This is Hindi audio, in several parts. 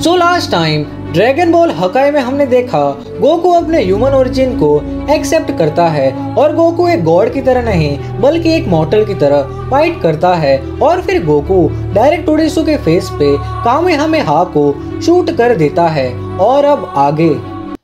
So last time dragon ball हकाई में हमने देखा गोकू अपने ह्यूमन ओरिजिन को एक्सेप्ट करता है और गोकू एक गॉड की तरह नहीं बल्कि एक मॉर्टल की तरह फाइट करता है और फिर गोकू डायरेक्ट ओडिसू के फेस पे कामेहामेहा को शूट कर देता है। और अब आगे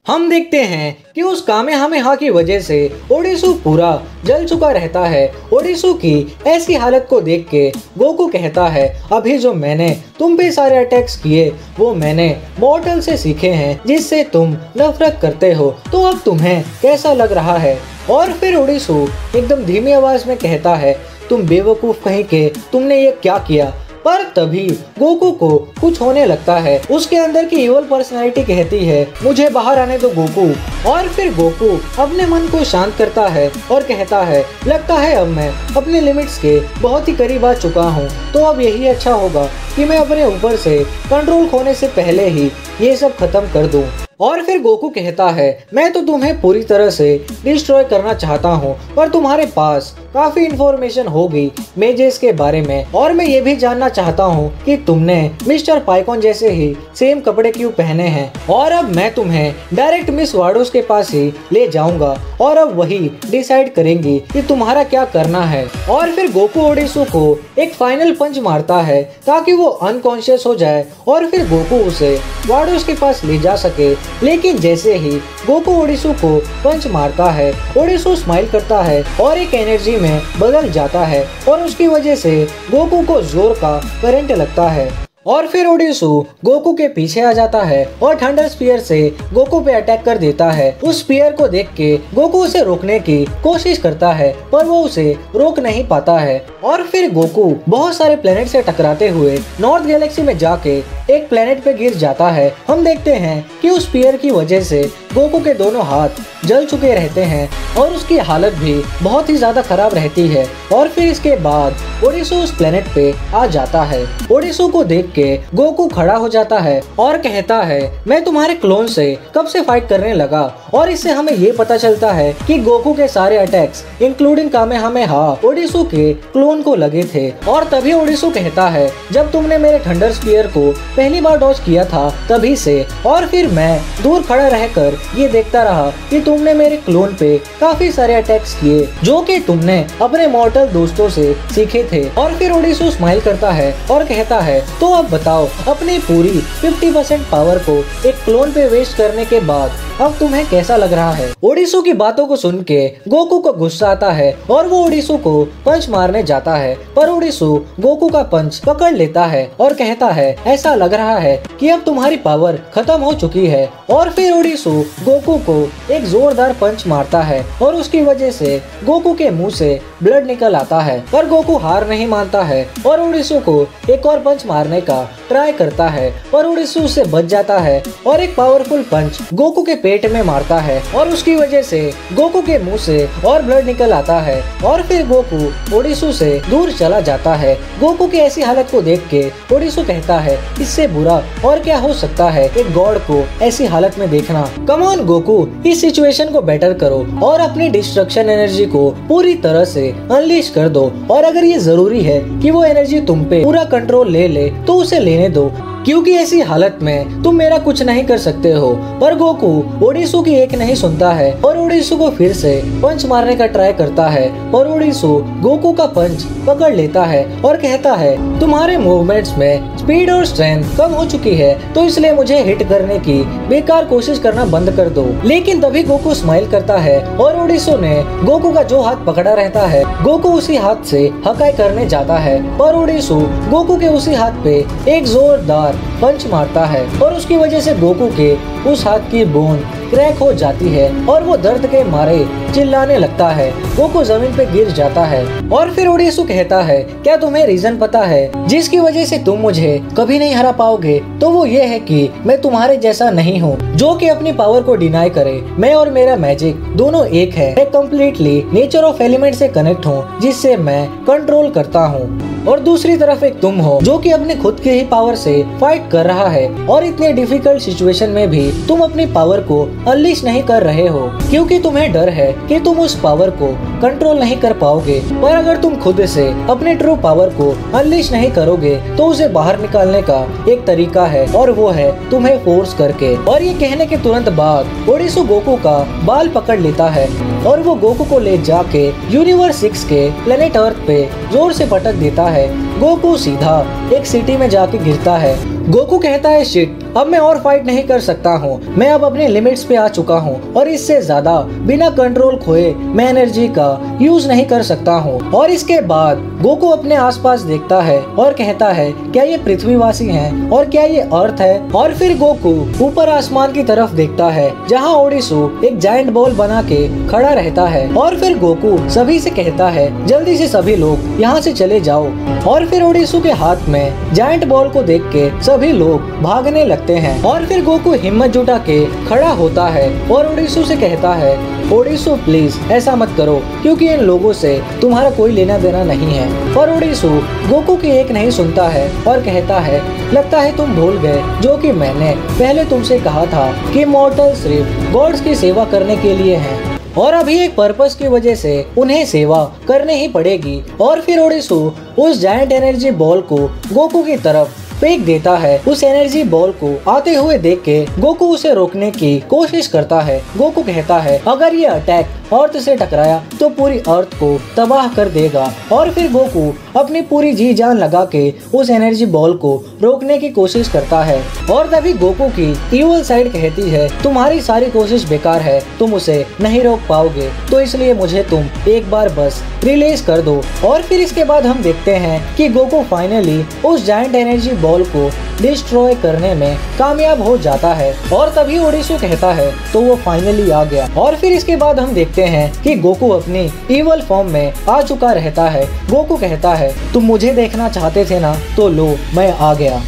हम देखते हैं कि उस कामेहामेहा की वजह से ओडिसू पूरा जल चुका रहता है। ओडिसू की ऐसी हालत को देख के गोकू कहता है, अभी जो मैंने तुम पे सारे अटैक्स किए वो मैंने मॉर्टल से सीखे हैं जिससे तुम नफरत करते हो, तो अब तुम्हें कैसा लग रहा है। और फिर ओडिसू एकदम धीमी आवाज में कहता है, तुम बेवकूफ कहीं के, तुमने ये क्या किया। पर तभी गोकू को कुछ होने लगता है। उसके अंदर की इवल पर्सनालिटी कहती है, मुझे बाहर आने दो गोकू। और फिर गोकू अपने मन को शांत करता है और कहता है, लगता है अब मैं अपने लिमिट्स के बहुत ही करीब आ चुका हूँ, तो अब यही अच्छा होगा कि मैं अपने ऊपर से कंट्रोल खोने से पहले ही ये सब खत्म कर दूं। और फिर गोकू कहता है, मैं तो तुम्हें पूरी तरह से डिस्ट्रॉय करना चाहता हूँ, पर तुम्हारे पास काफी इंफॉर्मेशन होगी मेजेस के बारे में, और मैं ये भी जानना चाहता हूँ कि तुमने मिस्टर पाइकॉन जैसे ही सेम कपड़े क्यों पहने हैं। और अब मैं तुम्हें डायरेक्ट मिस वार्डोस के पास ही ले जाऊंगा और अब वही डिसाइड करेंगी कि तुम्हारा क्या करना है। और फिर गोकू ओडिसू को एक फाइनल पंच मारता है ताकि वो अनकॉन्शियस हो जाए और फिर गोकू उसे वार्डोस के पास ले जा सके। लेकिन जैसे ही गोकू ओडिसू को पंच मारता है, ओडिसू स्माइल करता है और एक एनर्जी में बदल जाता है और उसकी वजह से गोकू को जोर का करंट लगता है। और फिर ओडिसू गोकू के पीछे आ जाता है और थंडर स्पीयर से गोकू पे अटैक कर देता है। उस स्पीयर को देख के गोकू उसे रोकने की कोशिश करता है पर वो उसे रोक नहीं पाता है। और फिर गोकू बहुत सारे प्लेनेट से टकराते हुए नॉर्थ गैलेक्सी में जाके एक प्लेनेट पे गिर जाता है। हम देखते हैं कि उस स्पीयर की वजह से गोकू के दोनों हाथ जल चुके रहते हैं और उसकी हालत भी बहुत ही ज्यादा खराब रहती है। और फिर इसके बाद ओडिसू उस प्लेनेट पे आ जाता है। ओडिसू को देख के गोकू खड़ा हो जाता है और कहता है, मैं तुम्हारे क्लोन से कब से फाइट करने लगा। और इससे हमें ये पता चलता है कि गोकू के सारे अटैक्स इंक्लूडिंग कामेहामेहा ओडिसू के क्लोन को लगे थे। और तभी ओडिसू कहता है, जब तुमने मेरे थंडर स्पीयर को पहली बार डॉज किया था तभी से, और फिर मैं दूर खड़ा रहकर ये देखता रहा कि तुमने मेरे क्लोन पे काफी सारे अटैक्स किए जो कि तुमने अपने मॉर्टल दोस्तों से सीखे थे। और फिर ओडिसू स्माइल करता है और कहता है, तो अब बताओ, अपनी पूरी 50% पावर को एक क्लोन पे वेस्ट करने के बाद अब तुम्हें कैसा लग रहा है। ओडिसू की बातों को सुन के गोकू को गुस्सा आता है और वो ओडिसू को पंच मारने जाता है, पर ओडिसू गोकू का पंच पकड़ लेता है और कहता है, ऐसा लग रहा है कि अब तुम्हारी पावर खत्म हो चुकी है। और फिर ओडिसू गोकू को एक जोरदार पंच मारता है और उसकी वजह से गोकू के मुंह से ब्लड निकल आता है, पर गोकू हार नहीं मानता है और ओडिसू को एक और पंच मारने का ट्राई करता है, पर ओडिसू उससे बच जाता है और एक पावरफुल पंच गोकू के पेट में मारता है और उसकी वजह से गोकू के मुंह से और ब्लड निकल आता है। और फिर गोकू ओडिसू से दूर चला जाता है। गोकू की ऐसी हालत को देख के ओडिसू कहता है, इससे बुरा और क्या हो सकता है एक गॉड को ऐसी हालत में देखना। कम ऑन गोकू, इस सिचुएशन को बेटर करो और अपनी डिस्ट्रक्शन एनर्जी को पूरी तरह से अनलीश कर दो, और अगर ये जरूरी है कि वो एनर्जी तुम पे पूरा कंट्रोल ले ले तो उसे लेने दो, क्योंकि ऐसी हालत में तुम मेरा कुछ नहीं कर सकते हो। पर गोकू ओडिसू की एक नहीं सुनता है और ओडिसू को फिर से पंच मारने का ट्राई करता है, पर ओडिसू गोकू का पंच पकड़ लेता है और कहता है, तुम्हारे मूवमेंट्स में स्पीड और स्ट्रेंथ कम हो चुकी है, तो इसलिए मुझे हिट करने की बेकार कोशिश करना बंद कर दो। लेकिन तभी गोकू स्माइल करता है और ओडिसू ने गोकू का जो हाथ पकड़ा रहता है गोकू उसी हाथ से हकाई करने जाता है, पर ओडिसू गोकू के उसी हाथ पे एक जोरदार पंच मारता है और उसकी वजह से गोकू के उस हाथ की बोन क्रैक हो जाती है और वो दर्द के मारे चिल्लाने लगता है। गोकू जमीन पे गिर जाता है और फिर ओडिसू कहता है, क्या तुम्हें रीजन पता है जिसकी वजह से तुम मुझे कभी नहीं हरा पाओगे? तो वो ये है कि मैं तुम्हारे जैसा नहीं हूँ जो कि अपनी पावर को डिनाई करे। मैं और मेरा मैजिक दोनों एक है। मैं कम्प्लीटली नेचर ऑफ एलिमेंट से कनेक्ट हूँ जिससे मैं कंट्रोल करता हूँ, और दूसरी तरफ एक तुम हो जो कि अपने खुद के ही पावर से फाइट कर रहा है, और इतने डिफिकल्ट सिचुएशन में भी तुम अपनी पावर को अनलीश नहीं कर रहे हो क्योंकि तुम्हें डर है कि तुम उस पावर को कंट्रोल नहीं कर पाओगे, पर अगर तुम खुद से अपने ट्रू पावर को अनलीश नहीं करोगे तो उसे बाहर निकालने का एक तरीका है, और वो है तुम्हें फोर्स करके। और ये कहने के तुरंत बाद ओडिसु गोकू का बाल पकड़ लेता है और वो गोकू को ले जाके यूनिवर्स 6 के प्लेनेट अर्थ पे जोर से पटक देता है। गोकू सीधा एक सिटी में जाके गिरता है। गोकू कहता है शिट, अब मैं और फाइट नहीं कर सकता हूँ, मैं अब अपने लिमिट्स पे आ चुका हूँ और इससे ज्यादा बिना कंट्रोल खोए मैं एनर्जी का यूज नहीं कर सकता हूँ। और इसके बाद गोकू अपने आसपास देखता है और कहता है क्या ये पृथ्वीवासी हैं और क्या ये अर्थ है। और फिर गोकू ऊपर आसमान की तरफ देखता है जहाँ ओडिसु एक जायंट बॉल बना के खड़ा रहता है। और फिर गोकू सभी से कहता है जल्दी से सभी लोग यहाँ से चले जाओ। और फिर ओडिसु के हाथ में जायंट बॉल को देख के सभी लोग भागने लगते हैं। और फिर गोकू हिम्मत जुटा के खड़ा होता है और ओडिसु से कहता है ओडिसु प्लीज ऐसा मत करो, क्योंकि इन लोगों से तुम्हारा कोई लेना देना नहीं है। पर ओडिसु गोकू की एक नहीं सुनता है और कहता है लगता है तुम भूल गए जो कि मैंने पहले तुमसे कहा था कि मॉर्टल सिर्फ गॉड्स की सेवा करने के लिए हैं और अभी एक पर्पस की वजह से उन्हें सेवा करनी ही पड़ेगी। और फिर ओडिसु उस जायंट एनर्जी बॉल को गोकू की तरफ फेंक देता है। उस एनर्जी बॉल को आते हुए देख के गोकू उसे रोकने की कोशिश करता है। गोकू कहता है अगर ये अटैक अर्थ से टकराया तो पूरी अर्थ को तबाह कर देगा। और फिर गोकू अपनी पूरी जी जान लगा के उस एनर्जी बॉल को रोकने की कोशिश करता है। और तभी गोकू की इवल साइड कहती है तुम्हारी सारी कोशिश बेकार है, तुम उसे नहीं रोक पाओगे, तो इसलिए मुझे तुम एक बार बस रिलीज कर दो। और फिर इसके बाद हम देखते हैं कि गोकू फाइनली उस जायंट एनर्जी बॉल को डिस्ट्रॉय करने में कामयाब हो जाता है। और तभी ओडिसु कहता है तो वो फाइनली आ गया। और फिर इसके बाद हम देखते हैं कि गोकू अपनी इवल फॉर्म में आ चुका रहता है। गोकू कहता है तुम मुझे देखना चाहते थे ना, तो लो मैं आ गया।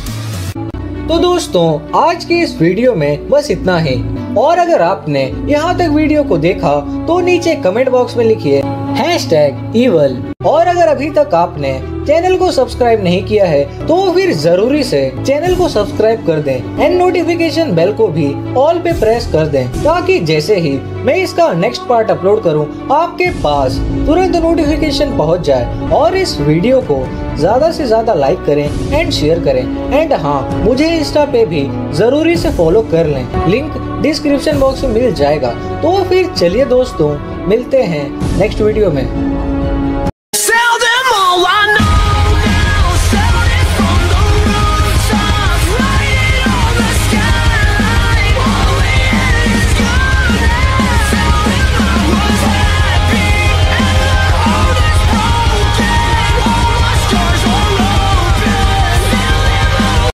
तो दोस्तों आज के इस वीडियो में बस इतना ही। और अगर आपने यहाँ तक वीडियो को देखा तो नीचे कमेंट बॉक्स में लिखिए #evil। और अगर अभी तक आपने चैनल को सब्सक्राइब नहीं किया है तो फिर जरूरी से चैनल को सब्सक्राइब कर दें एंड नोटिफिकेशन बेल को भी ऑल पे प्रेस कर दें, ताकि जैसे ही मैं इसका नेक्स्ट पार्ट अपलोड करूं आपके पास तुरंत नोटिफिकेशन पहुंच जाए। और इस वीडियो को ज्यादा से ज्यादा लाइक करें एंड शेयर करें। एंड हाँ, मुझे इंस्टा पे भी जरूरी से फॉलो कर लें, लिंक डिस्क्रिप्शन बॉक्स में मिल जाएगा। तो फिर चलिए दोस्तों मिलते हैं नेक्स्ट वीडियो में।